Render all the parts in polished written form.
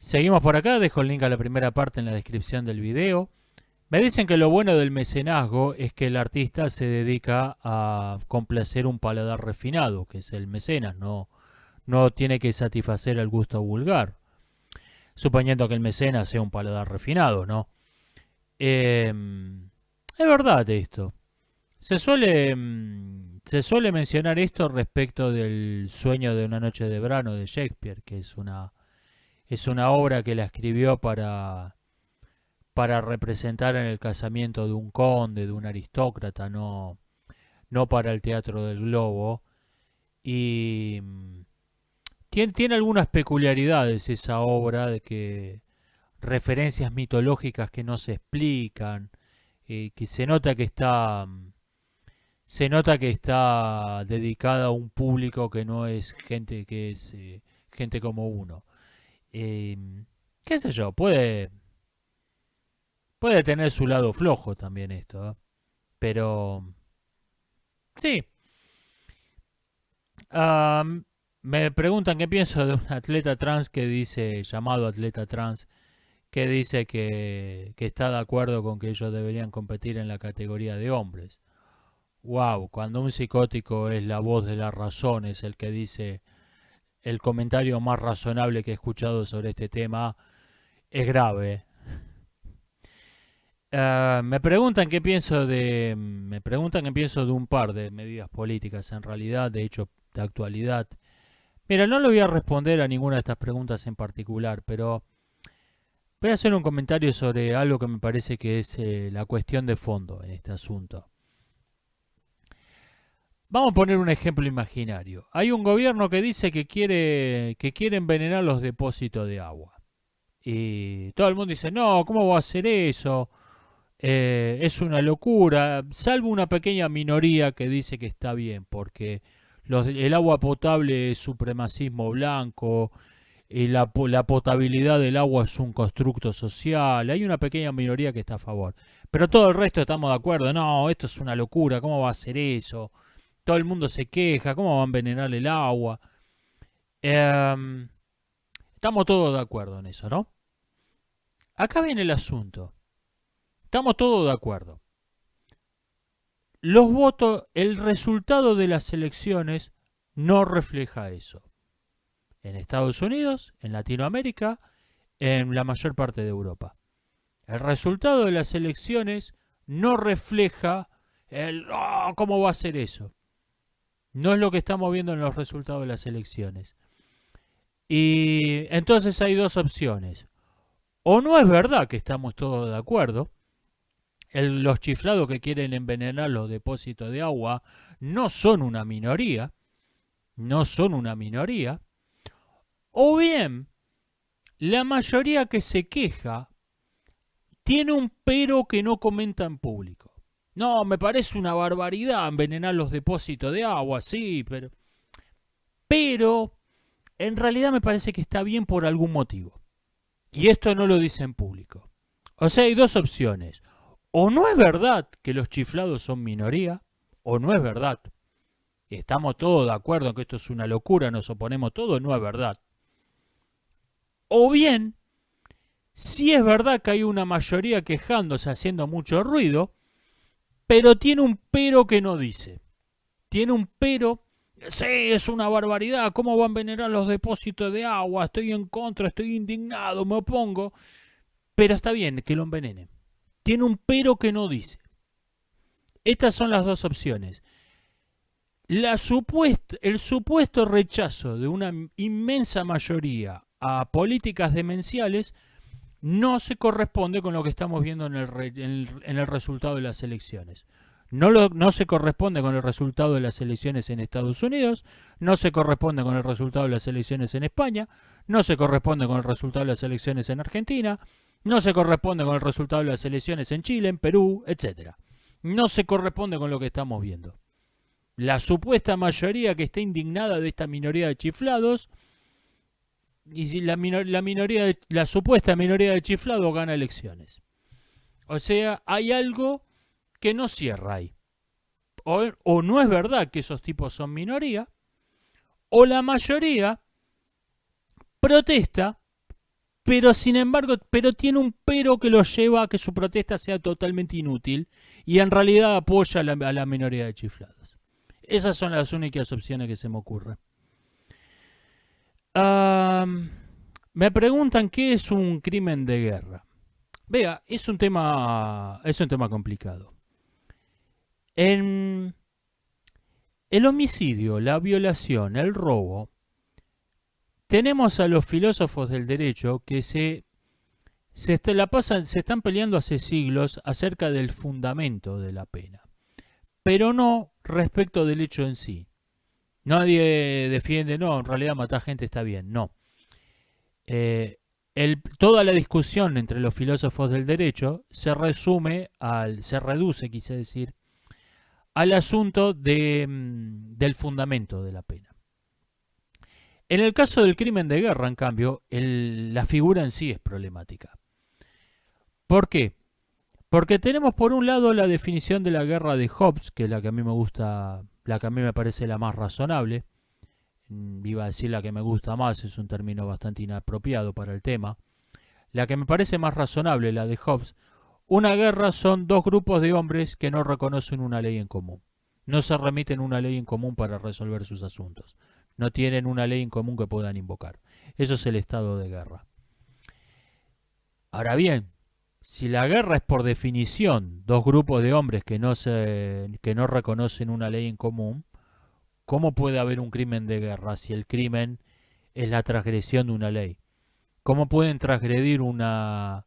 Seguimos por acá, dejo el link a la primera parte en la descripción del video. Me dicen que lo bueno del mecenazgo es que el artista se dedica a complacer un paladar refinado, que es el mecenas, no tiene que satisfacer el gusto vulgar, suponiendo que el mecenas sea un paladar refinado, ¿no? Es verdad esto. Se suele mencionar esto respecto del sueño de una noche de verano de Shakespeare, que es una obra que la escribió para representar en el casamiento de un conde, de un aristócrata, no para el Teatro del Globo. Y tiene algunas peculiaridades esa obra, de que referencias mitológicas que no se explican, que se nota que está dedicada a un público que no es gente que es gente como uno. Eh, ¿Qué sé yo? Puede tener su lado flojo también esto, ¿eh? Pero sí. Am, Me preguntan qué pienso de un atleta trans que dice, llamado atleta trans, que dice que está de acuerdo con que ellos deberían competir en la categoría de hombres. Wow, cuando un psicótico es la voz de la razón, es el que dice el comentario más razonable que he escuchado sobre este tema, es grave. Me preguntan qué pienso de un par de medidas políticas, en realidad, de hecho, de actualidad. Mira, no le voy a responder a ninguna de estas preguntas en particular, pero voy a hacer un comentario sobre algo que me parece que es la cuestión de fondo en este asunto. Vamos a poner un ejemplo imaginario. Hay un gobierno que dice que quiere envenenar los depósitos de agua. Y todo el mundo dice, no, ¿cómo va a hacer eso? Es una locura, salvo una pequeña minoría que dice que está bien, porque el agua potable es supremacismo blanco, y la potabilidad del agua es un constructo social. Hay una pequeña minoría que está a favor. Pero todo el resto estamos de acuerdo. No, esto es una locura. ¿Cómo va a ser eso? Todo el mundo se queja. ¿Cómo va a envenenar el agua? Em, Estamos todos de acuerdo en eso, ¿no? Acá viene el asunto. Estamos todos de acuerdo. Los votos, el resultado de las elecciones no refleja eso. En Estados Unidos, en Latinoamérica, en la mayor parte de Europa. El resultado de las elecciones no refleja ¿cómo va a ser eso? No es lo que estamos viendo en los resultados de las elecciones. Y entonces hay dos opciones. O no es verdad que estamos todos de acuerdo, los chiflados que quieren envenenar los depósitos de agua no son una minoría, no son una minoría, o bien la mayoría que se queja tiene un pero que no comenta en público. No, me parece una barbaridad envenenar los depósitos de agua, sí, pero en realidad me parece que está bien por algún motivo. Y esto no lo dice en público. O sea, hay dos opciones. O no es verdad que los chiflados son minoría, o no es verdad. Estamos todos de acuerdo en que esto es una locura, nos oponemos todos, no es verdad. O bien, sí es verdad que hay una mayoría quejándose, haciendo mucho ruido, pero tiene un pero que no dice. Tiene un pero. Sí, es una barbaridad. ¿Cómo van a envenenar los depósitos de agua? Estoy en contra, estoy indignado, me opongo. Pero está bien que lo envenenen. Tiene un pero que no dice. Estas son las dos opciones. El supuesto rechazo de una inmensa mayoría a políticas demenciales no se corresponde con lo que estamos viendo en el resultado de las elecciones. No se corresponde con el resultado de las elecciones en Estados Unidos, no se corresponde con el resultado de las elecciones en España, no se corresponde con el resultado de las elecciones en Argentina, no se corresponde con el resultado de las elecciones en Chile, en Perú, etcétera. No se corresponde con lo que estamos viendo. La supuesta mayoría que está indignada de esta minoría de chiflados, y si la supuesta minoría de chiflados gana elecciones. O sea, hay algo que no cierra ahí. O no es verdad que esos tipos son minoría, o la mayoría protesta pero sin embargo, pero tiene un pero que lo lleva a que su protesta sea totalmente inútil y en realidad apoya a la minoría de chiflados. Esas son las únicas opciones que se me ocurren. Me preguntan qué es un crimen de guerra. Vea, es un tema complicado. En el homicidio, la violación, el robo, tenemos a los filósofos del derecho que se están peleando hace siglos acerca del fundamento de la pena, pero no respecto del hecho en sí. Nadie defiende, no, en realidad matar gente está bien, no. Toda la discusión entre los filósofos del derecho se reduce, quise decir, al asunto del fundamento de la pena. En el caso del crimen de guerra, en cambio, la figura en sí es problemática. ¿Por qué? Porque tenemos por un lado la definición de la guerra de Hobbes, que es la que a mí me gusta, la que a mí me parece la más razonable. Iba a decir la que me gusta más, es un término bastante inapropiado para el tema. La que me parece más razonable, la de Hobbes. Una guerra son dos grupos de hombres que no reconocen una ley en común. No se remiten una ley en común para resolver sus asuntos. No tienen una ley en común que puedan invocar. Eso es el estado de guerra. Ahora bien, si la guerra es por definición dos grupos de hombres que no reconocen una ley en común, ¿cómo puede haber un crimen de guerra si el crimen es la transgresión de una ley? ¿Cómo pueden transgredir una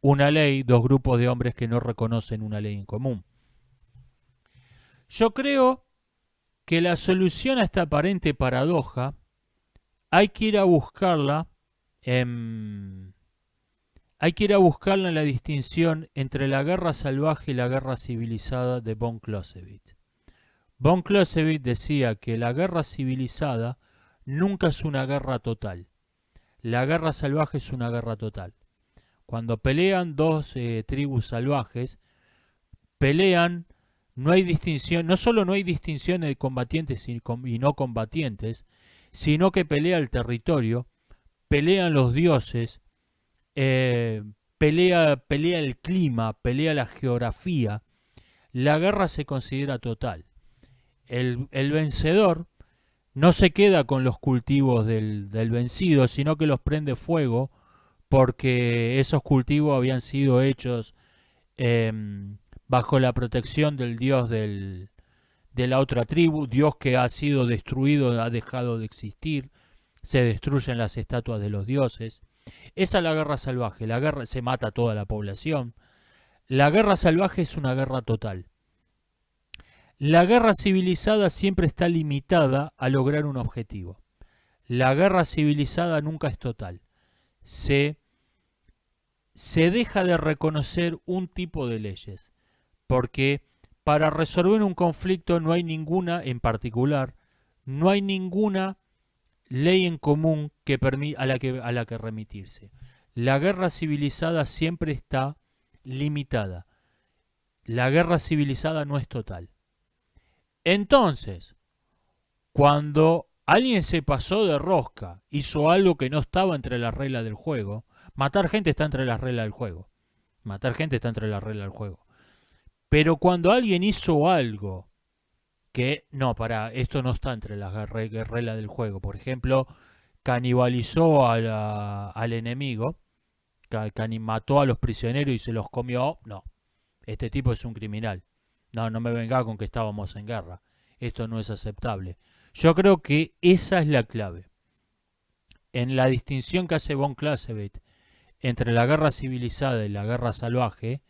ley dos grupos de hombres que no reconocen una ley en común? Yo creo que la solución a esta aparente paradoja hay que ir a buscarla en la distinción entre la guerra salvaje y la guerra civilizada de von Clausewitz. Von Clausewitz decía que la guerra civilizada nunca es una guerra total. La guerra salvaje es una guerra total. Cuando pelean dos tribus salvajes, pelean, no hay distinción, no solo no hay distinción de combatientes y no combatientes, sino que pelea el territorio, pelean los dioses, pelea el clima, pelea la geografía. La guerra se considera total. El vencedor no se queda con los cultivos del vencido, sino que los prende fuego porque esos cultivos habían sido hechos bajo la protección del dios de la otra tribu, dios que ha sido destruido, ha dejado de existir, se destruyen las estatuas de los dioses. Esa es la guerra salvaje, la guerra se mata a toda la población. La guerra salvaje es una guerra total. La guerra civilizada siempre está limitada a lograr un objetivo. La guerra civilizada nunca es total. Se deja de reconocer un tipo de leyes, porque para resolver un conflicto no hay ninguna, en particular, no hay ninguna ley en común a la que remitirse. La guerra civilizada siempre está limitada. La guerra civilizada no es total. Entonces, cuando alguien se pasó de rosca, hizo algo que no estaba entre las reglas del juego, matar gente está entre las reglas del juego. Matar gente está entre las reglas del juego. Pero cuando alguien hizo algo que, no, esto no está entre las reglas del juego. Por ejemplo, canibalizó al enemigo, mató a los prisioneros y se los comió. No, este tipo es un criminal. No me venga con que estábamos en guerra. Esto no es aceptable. Yo creo que esa es la clave. En la distinción que hace von Clausewitz entre la guerra civilizada y la guerra salvaje,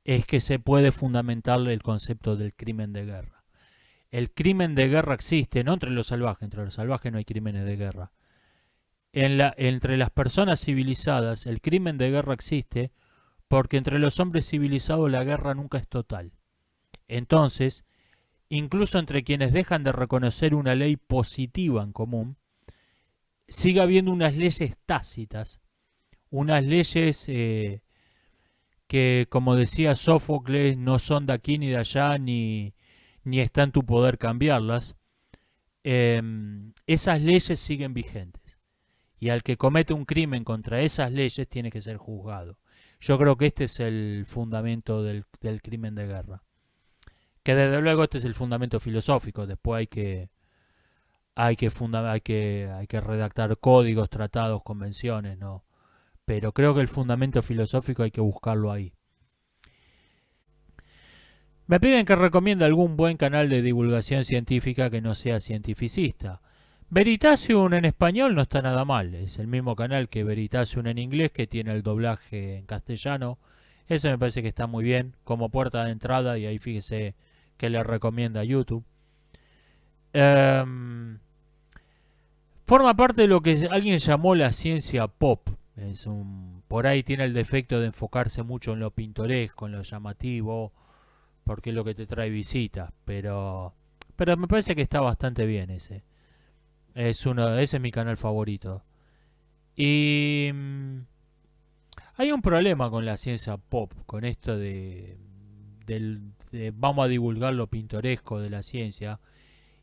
es que se puede fundamentar el concepto del crimen de guerra. El crimen de guerra existe, no entre los salvajes no hay crímenes de guerra. Entre las personas civilizadas, el crimen de guerra existe porque entre los hombres civilizados la guerra nunca es total. Entonces, incluso entre quienes dejan de reconocer una ley positiva en común, sigue habiendo unas leyes tácitas, unas leyes que, como decía Sófocles, no son de aquí ni de allá, ni está en tu poder cambiarlas. Esas leyes siguen vigentes. Y al que comete un crimen contra esas leyes tiene que ser juzgado. Yo creo que este es el fundamento del crimen de guerra. Que desde luego este es el fundamento filosófico. Después hay que redactar códigos, tratados, convenciones, ¿no? Pero creo que el fundamento filosófico hay que buscarlo ahí. Me piden que recomiende algún buen canal de divulgación científica que no sea cientificista. Veritasium en español no está nada mal. Es el mismo canal que Veritasium en inglés, que tiene el doblaje en castellano. Ese me parece que está muy bien como puerta de entrada, y ahí fíjese que le recomienda YouTube. Forma parte de lo que alguien llamó la ciencia pop. Por ahí tiene el defecto de enfocarse mucho en lo pintoresco, en lo llamativo, porque es lo que te trae visitas. Pero me parece que está bastante bien ese. Ese es mi canal favorito. Y hay un problema con la ciencia pop, con esto de vamos a divulgar lo pintoresco de la ciencia.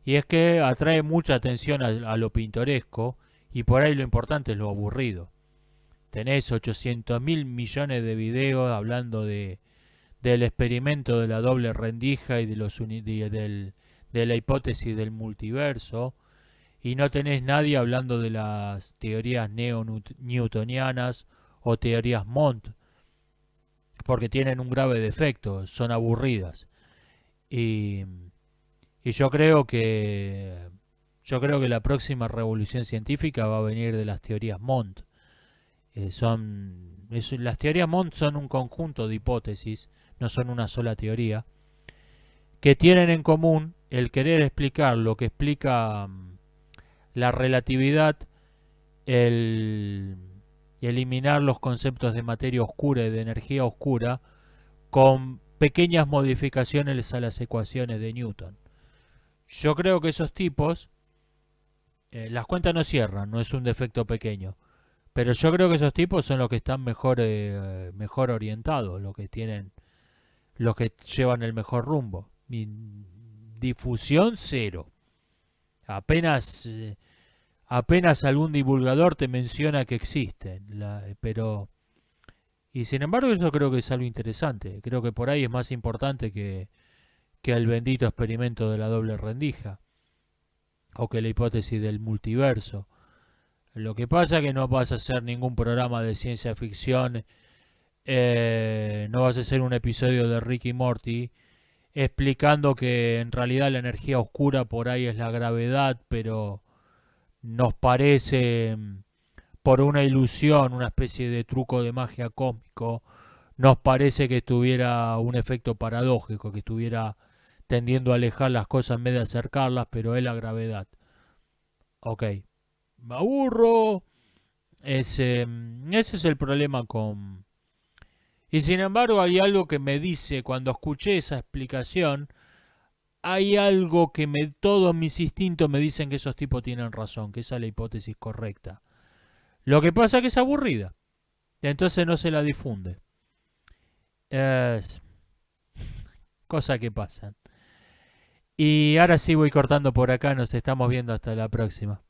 Y es que atrae mucha atención a lo pintoresco, y por ahí lo importante es lo aburrido. Tenés 800.000 millones de videos hablando del experimento de la doble rendija y de la hipótesis del multiverso, y no tenés nadie hablando de las teorías neo-newtonianas o teorías Montt, porque tienen un grave defecto, son aburridas. Y, y yo creo que la próxima revolución científica va a venir de las teorías Montt. Las teorías Montt son un conjunto de hipótesis, no son una sola teoría, que tienen en común el querer explicar lo que explica la relatividad, el eliminar los conceptos de materia oscura y de energía oscura con pequeñas modificaciones a las ecuaciones de Newton. Yo creo que esos tipos, las cuentas no cierran, no es un defecto pequeño, pero yo creo que esos tipos son los que están mejor orientados, los que llevan el mejor rumbo. Difusión cero. Apenas algún divulgador te menciona que existen, pero y sin embargo yo creo que es algo interesante. Creo que por ahí es más importante que el bendito experimento de la doble rendija o que la hipótesis del multiverso. Lo que pasa es que no vas a hacer ningún programa de ciencia ficción, no vas a hacer un episodio de Rick y Morty explicando que en realidad la energía oscura por ahí es la gravedad, pero nos parece, por una ilusión, una especie de truco de magia cósmico, nos parece que tuviera un efecto paradójico, que estuviera tendiendo a alejar las cosas en vez de acercarlas, pero es la gravedad. Ok, me aburro. Ese es el problema con... Y sin embargo hay algo que me dice, cuando escuché esa explicación, hay algo que todos mis instintos me dicen que esos tipos tienen razón, que esa es la hipótesis correcta. Lo que pasa es que es aburrida, entonces no se la difunde. Es cosa que pasan. Y ahora sí voy cortando por acá, nos estamos viendo hasta la próxima.